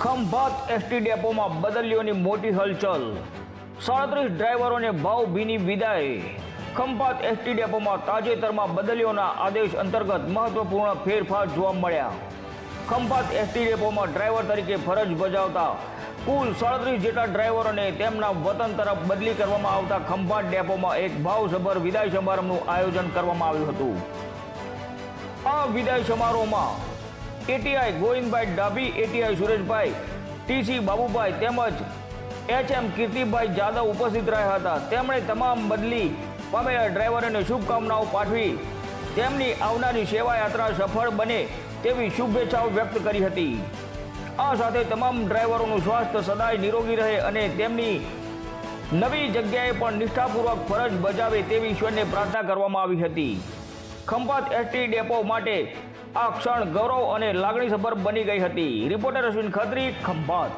Khambhat ST ડેપોમાં બદલીઓની મોટી હલચલ, 37 ડ્રાઈવરોને ભાવભીની વિદાય। ખંભાત એસટી ડેપોમાં તાજેતરમાં બદલીઓના આદેશ અંતર્ગત મહત્વપૂર્ણ ફેરફાર જોવા મળ્યા। ખંભાત એસટી ડેપોમાં ડ્રાઈવર તરીકે ફરજ બજાવતા કુલ 37 જેટલા ડ્રાઈવરોને તેમના વતન તરફ બદલી કરવામાં આવતા ખંભાત ડેપોમાં એક ભાવસભર વિદાય સમારંભનું આયોજન કરવામાં આવ્યું હતું। આ વિદાય સમારોહમાં ATI Govindbhai Dabhi, ATI Sureshbhai, TC Babubhai તેમજ એચએમ કીર્તિભાઈ જાદવ ઉપસ્થિત રહ્યા હતા। તેમણે તમામ બદલી પામેલા ડ્રાઈવરોને શુભકામનાઓ પાઠવી તેમની આવનારી સેવા યાત્રા સફળ બને તેવી શુભેચ્છાઓ વ્યક્ત કરી હતી। આ સાથે તમામ ડ્રાઈવરોનું સ્વાસ્થ્ય સદાય નિરોગી રહે અને તેમની નવી જગ્યાએ પણ નિષ્ઠાપૂર્વક ફરજ બજાવે તેવી ઈશ્વરને પ્રાર્થના કરવામાં આવી હતી। ખંભાત એસટી ડેપો માટે આ ક્ષણ ગૌરવ અને લાગણીસભર બની ગઈ હતી। રિપોર્ટર અશ્વિન ખત્રી, ખંભાત।